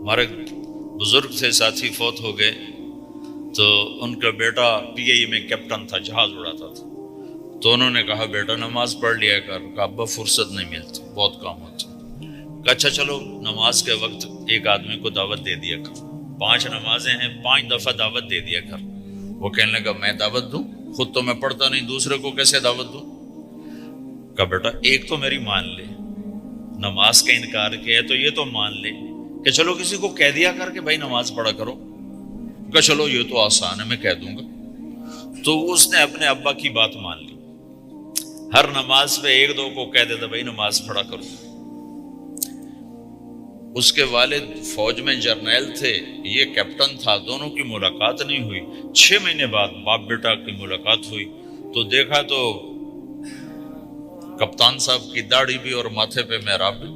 ہمارے بزرگ تھے ساتھی فوت ہو گئے، تو ان کا بیٹا PI میں کیپٹن تھا، جہاز اڑاتا تھا. تو انہوں نے کہا بیٹا نماز پڑھ لیا کر. کہا ابا فرصت نہیں ملتی، بہت کام ہوتا. کہا اچھا چلو نماز کے وقت ایک آدمی کو دعوت دے دیا کر. 5 نمازیں ہیں، 5 دفعہ دعوت دے دیا کر. وہ کہنے لگا میں دعوت دوں؟ خود تو میں پڑھتا نہیں، دوسرے کو کیسے دعوت دوں؟ کہا بیٹا ایک تو میری مان لے، نماز کا انکار کیا تو یہ تو مان لے کہ چلو کسی کو کہہ دیا کر کہ بھائی نماز پڑھا کرو. کہ چلو یہ تو آسان ہے، میں کہہ دوں گا. تو اس نے اپنے ابا کی بات مان لی. ہر نماز پہ 1-2 کو کہہ دیتا بھائی نماز پڑھا کرو. اس کے والد فوج میں جرنیل تھے، یہ کیپٹن تھا. دونوں کی ملاقات نہیں ہوئی. 6 مہینے بعد باپ بیٹا کی ملاقات ہوئی تو دیکھا تو کپتان صاحب کی داڑھی بھی اور ماتھے پہ محراب بھی.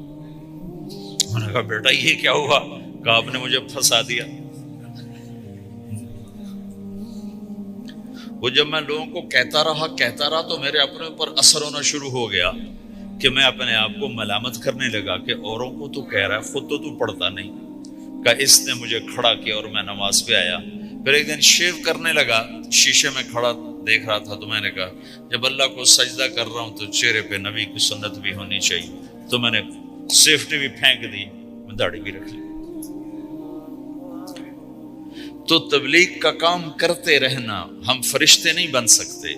میں نے کہا بیٹا یہ کیا ہوا؟ کہا آپ نے مجھے پھنسا دیا. وہ جب میں لوگوں کو کہتا رہا تو میرے اپنے اوپر اثر ہونا شروع ہو گیا کہ میں اپنے آپ کو ملامت کرنے لگا کہ اوروں کو تو کہہ رہا ہے، خود تو پڑھتا نہیں. کہ اس نے مجھے کھڑا کیا اور میں نماز پہ آیا. پھر ایک دن شیو کرنے لگا، شیشے میں کھڑا دیکھ رہا تھا تو میں نے کہا جب اللہ کو سجدہ کر رہا ہوں تو چہرے پہ نبی کی سنت بھی ہونی چاہیے. تو میں نے سیفٹی بھی پھینک دی، میں داڑھی بھی رکھ لی. تو تبلیغ کا کام کرتے رہنا، ہم فرشتے نہیں بن سکتے.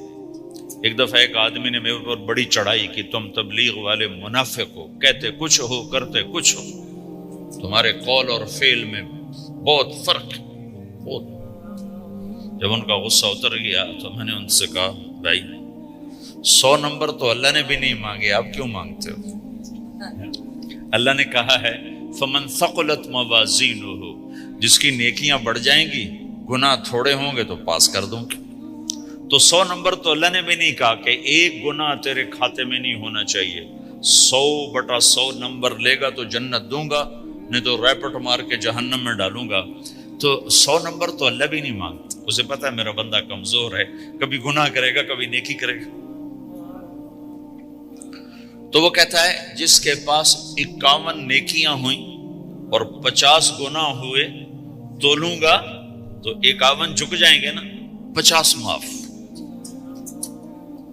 ایک دفعہ ایک آدمی نے میرے اوپر بڑی چڑھائی کی، تم تبلیغ والے منافق ہو، کہتے کچھ ہو کرتے کچھ ہو، تمہارے قول اور فعل میں بہت فرق ہے. بہت. جب ان کا غصہ اتر گیا تو میں نے ان سے کہا بھائی 100 نمبر تو اللہ نے بھی نہیں مانگے، آپ کیوں مانگتے ہو؟ اللہ نے کہا ہے فمن ثقلت موازینہ، جس کی نیکیاں بڑھ جائیں گی گناہ تھوڑے ہوں گے تو پاس کر دوں گی. تو 100 نمبر تو اللہ نے بھی نہیں کہا کہ ایک گناہ تیرے کھاتے میں نہیں ہونا چاہیے. 100/100 نمبر لے گا تو جنت دوں گا، نہیں تو ریپٹ مار کے جہنم میں ڈالوں گا. تو 100 نمبر تو اللہ بھی نہیں مانگتا. اسے پتا ہے میرا بندہ کمزور ہے، کبھی گناہ کرے گا کبھی نیکی کرے گا. تو وہ کہتا ہے جس کے پاس 51 نیکیاں ہوئیں اور 50 گناہ ہوئے تولوں گا تو 51 جھک جائیں گے نا، 50 معاف.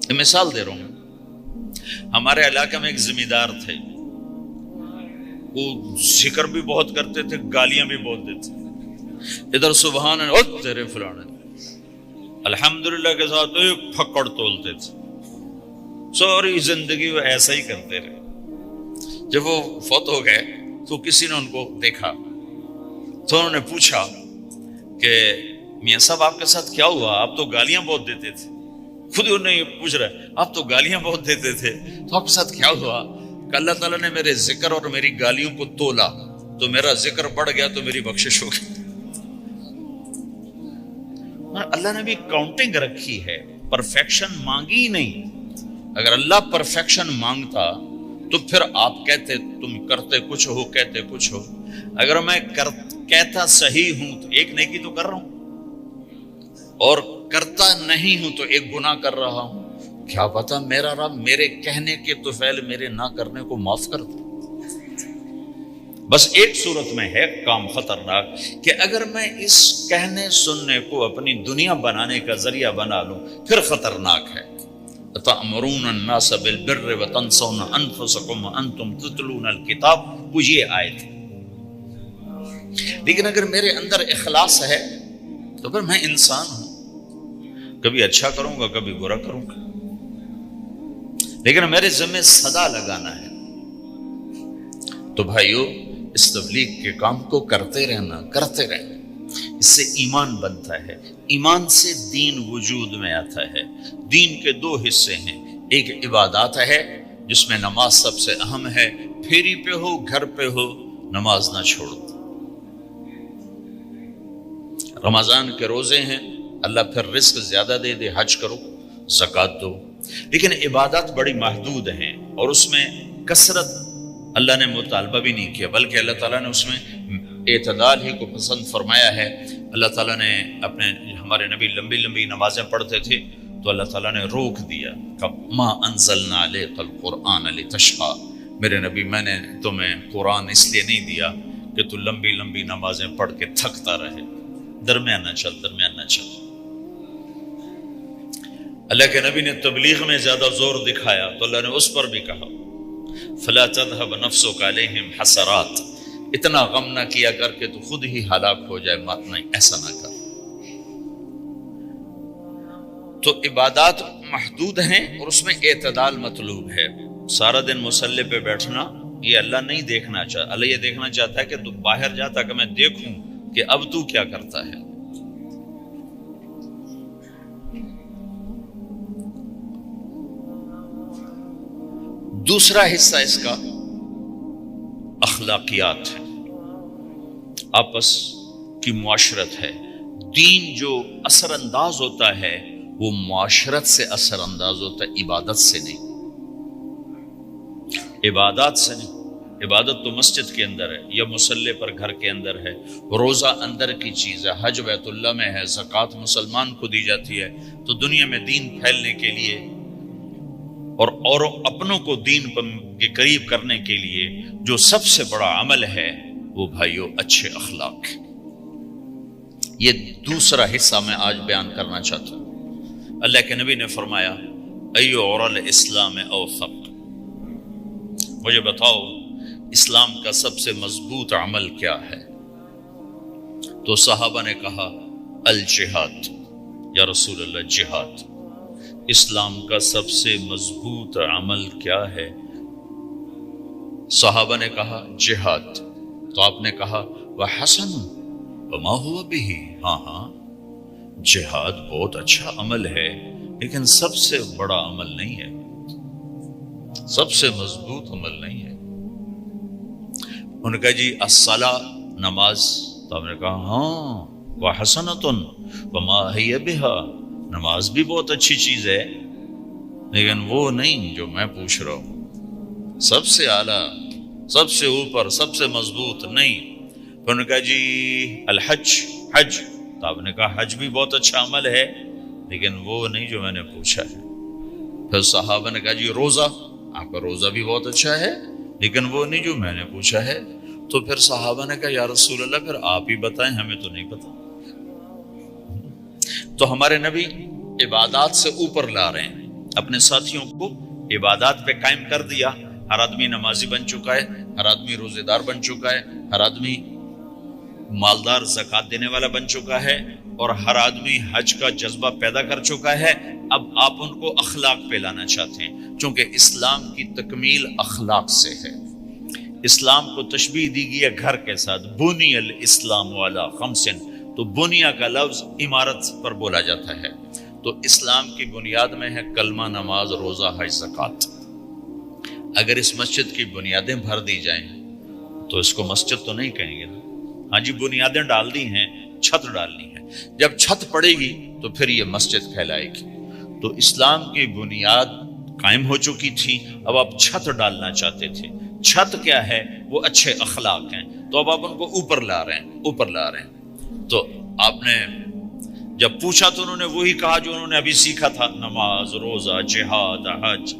یہ مثال دے رہا ہوں. ہمارے علاقے میں ایک زمیندار تھے، وہ ذکر بھی بہت کرتے تھے، گالیاں بھی بہت دیتے. ادھر سبحان اللہ تیرے فلانے، الحمدللہ کے ساتھ ایک پھکڑ تولتے تھے. ساری زندگی وہ ایسا ہی کرتے رہے. جب وہ فوت ہو گئے تو کسی نے ان کو دیکھا تو انہوں نے پوچھا کہ میاں صاحب آپ کے ساتھ کیا ہوا؟ آپ تو گالیاں بہت دیتے تھے. خود انہوں نے یہ پوچھ رہا ہے آپ تو گالیاں بہت دیتے تھے، تو آپ کے ساتھ کیا ہوا؟ کہ اللہ تعالیٰ نے میرے ذکر اور میری گالیوں کو تولا تو میرا ذکر بڑھ گیا تو میری بخشش ہو گئی. اللہ نے بھی کاؤنٹنگ رکھی ہے، پرفیکشن مانگی نہیں. اگر اللہ پرفیکشن مانگتا تو پھر آپ کہتے تم کرتے کچھ ہو کہتے کچھ ہو. اگر میں کہتا صحیح ہوں تو ایک نیکی تو کر رہا ہوں، اور کرتا نہیں ہوں تو ایک گناہ کر رہا ہوں. کیا پتا میرا رب میرے کہنے کے طفیل میرے نہ کرنے کو معاف کر دے. بس ایک صورت میں ہے کام خطرناک کہ اگر میں اس کہنے سننے کو اپنی دنیا بنانے کا ذریعہ بنا لوں پھر خطرناک ہے. تأمرون الناس بالبر وتنسون انفسکم وانتم تتلون الکتاب، وہ یہ آیت ہے. لیکن اگر میرے اندر اخلاص ہے تو پھر میں انسان ہوں، کبھی اچھا کروں گا کبھی برا کروں گا، لیکن میرے ذمہ صدا لگانا ہے. تو بھائیو اس تبلیغ کے کام کو کرتے رہنا. اس سے ایمان بنتا ہے، ایمان سے دین وجود میں آتا ہے. دین کے 2 حصے ہیں، ایک عبادات ہے جس میں نماز سب سے اہم ہے. پھیری پہ ہو گھر پہ ہو نماز نہ چھوڑو. رمضان کے روزے ہیں، اللہ پھر رزق زیادہ دے دے، حج کرو، زکوٰۃ دو. لیکن عبادات بڑی محدود ہیں اور اس میں کثرت اللہ نے مطالبہ بھی نہیں کیا، بلکہ اللہ تعالیٰ نے اس میں اعتدال ہی کو پسند فرمایا ہے. اللہ تعالیٰ نے ہمارے نبی لمبی نمازیں پڑھتے تھے تو اللہ تعالیٰ نے روک دیا کہ ما انزلنا علیک القرآن لتشقی، میرے نبی میں نے تمہیں قرآن اس لیے نہیں دیا کہ تو لمبی لمبی نمازیں پڑھ کے تھکتا رہے، درمیانہ چل درمیانہ چل۔ اللہ کے نبی نے تبلیغ میں زیادہ زور دکھایا تو اللہ نے اس پر بھی کہا فلا تذهب نفسك عليهم حسرات، اتنا غم نہ کیا کر کہ تو خود ہی ہلاک ہو جائے، مات نہیں، ایسا نہ کر۔ تو عبادات محدود ہیں اور اس میں اعتدال مطلوب ہے۔ سارا دن مصلی پہ بیٹھنا یہ اللہ نہیں دیکھنا چاہتا، اللہ یہ دیکھنا چاہتا ہے کہ تو باہر جا تاکہ میں دیکھوں کہ اب تو کیا کرتا ہے۔ دوسرا حصہ اس کا اخلاقیات ہے، آپس کی معاشرت ہے۔ دین جو اثر انداز ہوتا ہے وہ معاشرت سے اثر انداز ہوتا ہے، عبادت سے نہیں، عبادات سے نہیں۔ عبادت تو مسجد کے اندر ہے یا مصلی پر گھر کے اندر ہے، روزہ اندر کی چیز ہے، حج بیت اللہ میں ہے، زکوٰۃ مسلمان کو دی جاتی ہے۔ تو دنیا میں دین پھیلنے کے لیے اور اپنوں کو دین کے قریب کرنے کے لیے جو سب سے بڑا عمل ہے وہ بھائیو اچھے اخلاق۔ یہ دوسرا حصہ میں آج بیان کرنا چاہتا ہوں۔ اللہ کے نبی نے فرمایا ایو اور الاسلام اوثق، مجھے بتاؤ اسلام کا سب سے مضبوط عمل کیا ہے؟ تو صحابہ نے کہا الجہاد، یا رسول اللہ جہاد۔ اسلام کا سب سے مضبوط عمل کیا ہے؟ صحابہ نے کہا جہاد۔ تو آپ نے کہا وحسن وما هو به، ہاں جہاد بہت اچھا عمل ہے لیکن سب سے بڑا عمل نہیں ہے، سب سے مضبوط عمل نہیں ہے۔ انہوں نے کہا جی الصلاۃ، نماز۔ تو آپ نے کہا ہاں وحسنۃ وما هي بها، نماز بھی بہت اچھی چیز ہے لیکن وہ نہیں جو میں پوچھ رہا ہوں، سب سے اعلیٰ، سب سے اوپر، سب سے مضبوط نہیں۔ پھر انہوں نے کہا جی الحج، حج۔ تو آپ نے کہا حج بھی بہت اچھا عمل ہے لیکن وہ نہیں جو میں نے پوچھا ہے۔ پھر صحابہ نے کہا جی روزہ، آپ کا روزہ بھی بہت اچھا ہے لیکن وہ نہیں جو میں نے پوچھا ہے۔ تو پھر صحابہ نے کہا یا رسول اللہ پھر آپ ہی بتائیں، ہمیں تو نہیں پتا۔ تو ہمارے نبی عبادات سے اوپر لا رہے ہیں، اپنے ساتھیوں کو عبادات پہ قائم کر دیا۔ ہر آدمی نمازی بن چکا ہے، ہر آدمی روزے دار بن چکا ہے، ہر آدمی مالدار زکوٰۃ دینے والا بن چکا ہے، اور ہر آدمی حج کا جذبہ پیدا کر چکا ہے۔ اب آپ ان کو اخلاق پہ لانا چاہتے ہیں، چونکہ اسلام کی تکمیل اخلاق سے ہے۔ اسلام کو تشبیہ دی گئی ہے گھر کے ساتھ، بنی الاسلام علی خمس، تو بنیا کا لفظ عمارت پر بولا جاتا ہے۔ تو اسلام کی بنیاد میں ہے کلمہ، نماز، روزہ، حج، زکوٰۃ۔ اگر اس مسجد کی بنیادیں بھر دی جائیں تو اس کو مسجد تو نہیں کہیں گے نا۔ ہاں جی بنیادیں ڈال دی ہیں، چھت ڈالنی ہے، جب چھت پڑے گی تو پھر یہ مسجد کہلائے گی۔ تو اسلام کی بنیاد قائم ہو چکی تھی، اب آپ چھت ڈالنا چاہتے تھے۔ چھت کیا ہے؟ وہ اچھے اخلاق ہیں۔ تو اب آپ ان کو اوپر لا رہے ہیں، اوپر لا رہے ہیں۔ تو آپ نے جب پوچھا تو انہوں نے وہی کہا جو انہوں نے ابھی سیکھا تھا، نماز، روزہ، جہاد، حج،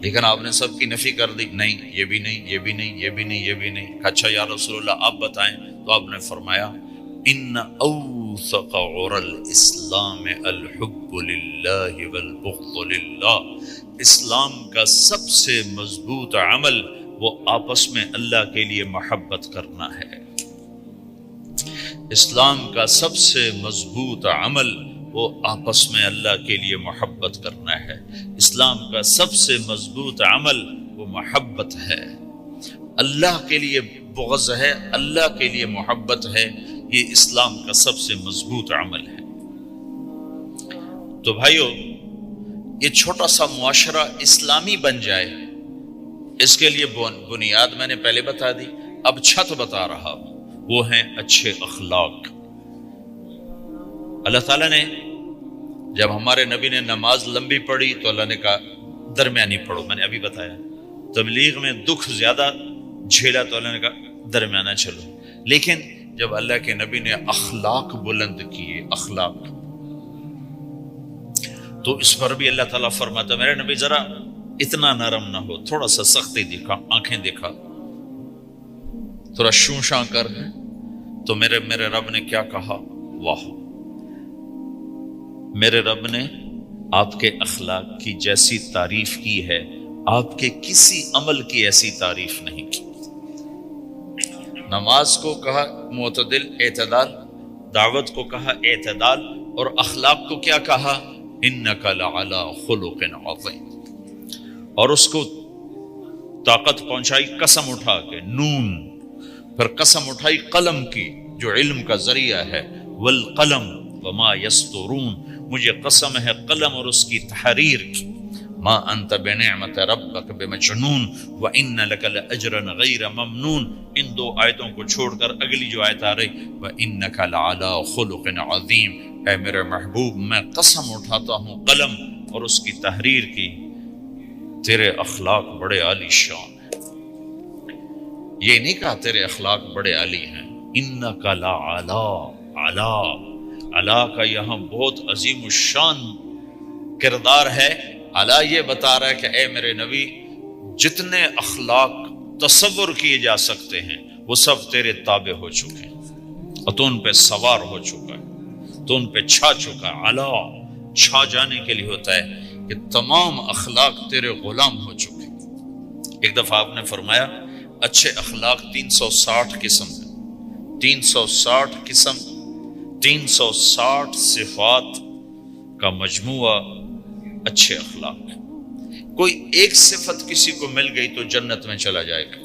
لیکن آپ نے سب کی نفی کر دی، نہیں یہ بھی نہیں، یہ بھی نہیں، یہ بھی نہیں، یہ بھی نہیں۔ اچھا یا رسول اللہ آپ بتائیں۔ تو آپ نے فرمایا ان اوثق عر الاسلام الحب للہ والبغض للہ، اسلام کا سب سے مضبوط عمل وہ آپس میں اللہ کے لیے محبت کرنا ہے۔ اسلام کا سب سے مضبوط عمل وہ آپس میں اللہ کے لیے محبت کرنا ہے۔ اسلام کا سب سے مضبوط عمل وہ محبت ہے، اللہ کے لیے بغض ہے، اللہ کے لیے محبت ہے، یہ اسلام کا سب سے مضبوط عمل ہے۔ تو بھائیو یہ چھوٹا سا معاشرہ اسلامی بن جائے، اس کے لیے بنیاد میں نے پہلے بتا دی، اب چھت بتا رہا ہوں، وہ ہیں اچھے اخلاق۔ اللہ تعالیٰ نے جب ہمارے نبی نے نماز لمبی پڑھی تو اللہ نے کہا درمیانی پڑھو، میں نے ابھی بتایا۔ تبلیغ میں دکھ زیادہ جھیلا تو اللہ نے کہا درمیانہ چلو، لیکن جب اللہ کے نبی نے اخلاق بلند کیے، اخلاق، تو اس پر بھی اللہ تعالیٰ فرماتا میرے نبی ذرا اتنا نرم نہ ہو، تھوڑا سا سختی دکھا، آنکھیں دکھا۔ تھوڑا شوشاں کر ہے تو میرے رب نے کیا کہا؟ واہ، میرے رب نے آپ کے اخلاق کی جیسی تعریف کی ہے آپ کے کسی عمل کی ایسی تعریف نہیں کی۔ نماز کو کہا معتدل، اعتدال، دعوت کو کہا اعتدال، اور اخلاق کو کیا کہا؟ انک لعلی خلق عظیم، اور اس کو طاقت پہنچائی قسم اٹھا کے نون، پھر قسم اٹھائی قلم کی جو علم کا ذریعہ ہے، والقلم وما یسطرون، مجھے قسم ہے قلم اور اس کی تحریر کی، ما انت بنعمت ربک بمجنون وان لک لاجرا غیر ممنون۔ ان دو آیتوں کو چھوڑ کر اگلی جو آیت آ رہی وانک لعلی خلق عظیم، اے میرے محبوب میں قسم اٹھاتا ہوں قلم اور اس کی تحریر کی، تیرے اخلاق بڑے عالی شان ہیں۔ یہ نہیں کہا تیرے اخلاق بڑے عالی ہیں، انک لعلی، علا، علا کا یہاں بہت عظیم الشان کردار ہے۔ علا یہ بتا رہا ہے کہ اے میرے نبی جتنے اخلاق تصور کیے جا سکتے ہیں وہ سب تیرے تابع ہو چکے ہیں اور تو ان پہ سوار ہو چکا ہے، تو ان پہ چھا چکا ہے۔ علا چھا جانے کے لیے ہوتا ہے کہ تمام اخلاق تیرے غلام ہو چکے۔ ایک دفعہ آپ نے فرمایا اچھے اخلاق 360 قسم ہیں، 360 قسم، 360 صفات کا مجموعہ اچھے اخلاق۔ کوئی ایک صفت کسی کو مل گئی تو جنت میں چلا جائے گا۔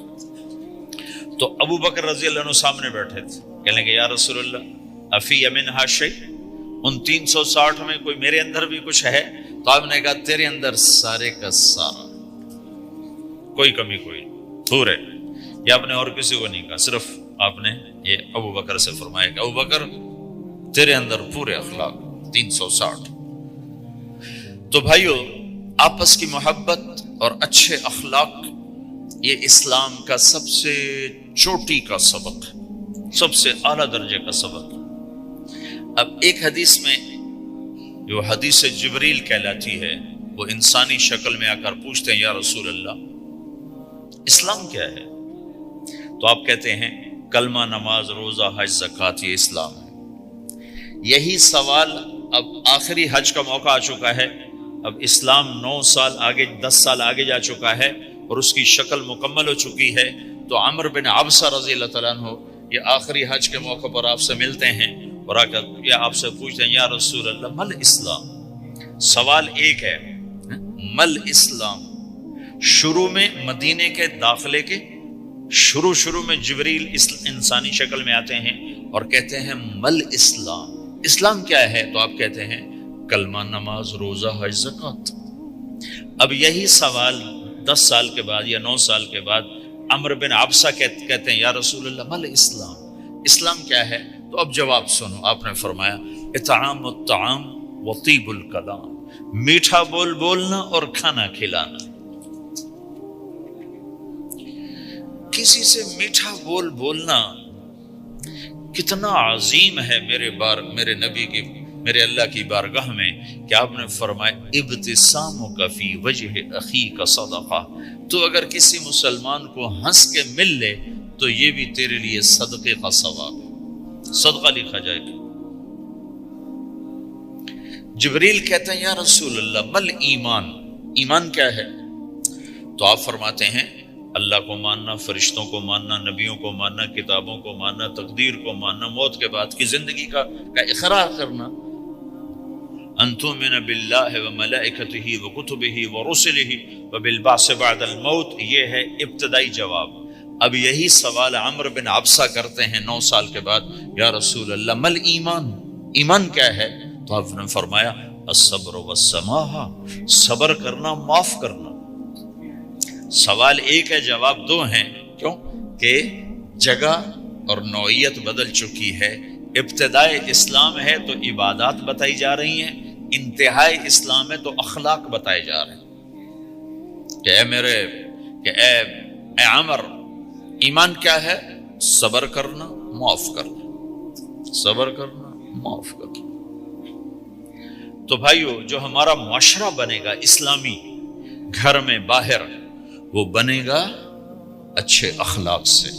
تو ابو بکر رضی اللہ عنہ سامنے بیٹھے تھے، کہنے لگے یا رسول اللہ افی منہا شیء، ان 360 میں کوئی میرے اندر بھی کچھ ہے؟ تو آپ نے کہا تیرے اندر سارے کا سارا، کوئی کمی کوئی پورے۔ یہ آپ نے اور کسی کو نہیں کہا، صرف آپ نے یہ ابو بکر سے فرمایا کہ ابو بکر تیرے اندر پورے اخلاق 360۔ تو بھائیو، آپس کی محبت اور اچھے اخلاق یہ اسلام کا سب سے چوٹی کا سبق ہے، سب سے اعلیٰ درجے کا سبق ہے۔ اب ایک حدیث میں جو حدیث جبریل کہلاتی ہے، وہ انسانی شکل میں آ کر پوچھتے ہیں یا رسول اللہ اسلام کیا ہے؟ تو آپ کہتے ہیں کلمہ، نماز، روزہ، حج، زکوٰۃ، یہ اسلام ہے۔ یہی سوال اب آخری حج کا موقع آ چکا ہے، اب اسلام 9 سال آگے، 10 سال آگے جا چکا ہے اور اس کی شکل مکمل ہو چکی ہے۔ تو عمر بن عبسہ رضی اللہ تعالیٰ عنہ یہ آخری حج کے موقع پر آپ سے ملتے ہیں اور آ کر یہ آپ سے پوچھتے ہیں یا رسول اللہ مل اسلام؟ سوال ایک ہے، مل اسلام۔ شروع میں مدینے کے داخلے کے شروع میں جبریل انسانی شکل میں آتے ہیں اور کہتے ہیں مل اسلام، اسلام کیا ہے؟ تو آپ کہتے ہیں کلمہ، نماز، روزہ، حج، زکوٰۃ۔ اب یہی سوال 10 سال کے بعد یا 9 سال کے بعد عمر بن عبسہ کہتے ہیں یا رسول اللہ مل اسلام، اسلام کیا ہے؟ تو اب جواب سنو، آپ نے فرمایا اطعام الطعام وطیب الکلام، میٹھا بول بولنا اور کھانا کھلانا۔ کسی سے میٹھا بول بولنا کتنا عظیم ہے میرے نبی کی، میرے اللہ کی بارگاہ میں، کہ آپ نے فرمایا ابتسامک فی وجہ اخیک صدقہ، تو اگر کسی مسلمان کو ہنس کے مل لے تو یہ بھی تیرے لیے صدقے کا ثواب، صدقہ لکھا جائے گا۔ جبریل کہتے ہیں یا رسول اللہ مل ایمان، ایمان کیا ہے؟ تو آپ فرماتے ہیں اللہ کو ماننا، فرشتوں کو ماننا، نبیوں کو ماننا، کتابوں کو ماننا، تقدیر کو ماننا، موت کے بعد کی زندگی کا اقرار کرنا، ان تؤمن باللہ وملائکتہ وکتبہ ورسلہ وبالبعث بعد الموت۔ یہ ہے ابتدائی جواب۔ اب یہی سوال عمر بن عبسہ کرتے ہیں 9 سال کے بعد، یا رسول اللہ مل ایمان، ایمان کیا ہے؟ تو آپ نے فرمایا الصبر والسماحہ، صبر کرنا، معاف کرنا۔ سوال ایک ہے، جواب 2 ہیں، کیوں کہ جگہ اور نوعیت بدل چکی ہے۔ ابتدائے اسلام ہے تو عبادات بتائی جا رہی ہیں، انتہائی اسلام ہے تو اخلاق بتائے جا رہے ہیں کہ اے عمر، ایمان کیا ہے؟ صبر کرنا، معاف کرنا، صبر کرنا، معاف کرنا۔ تو بھائیو، جو ہمارا معاشرہ بنے گا اسلامی، گھر میں باہر، وہ بنے گا اچھے اخلاق سے۔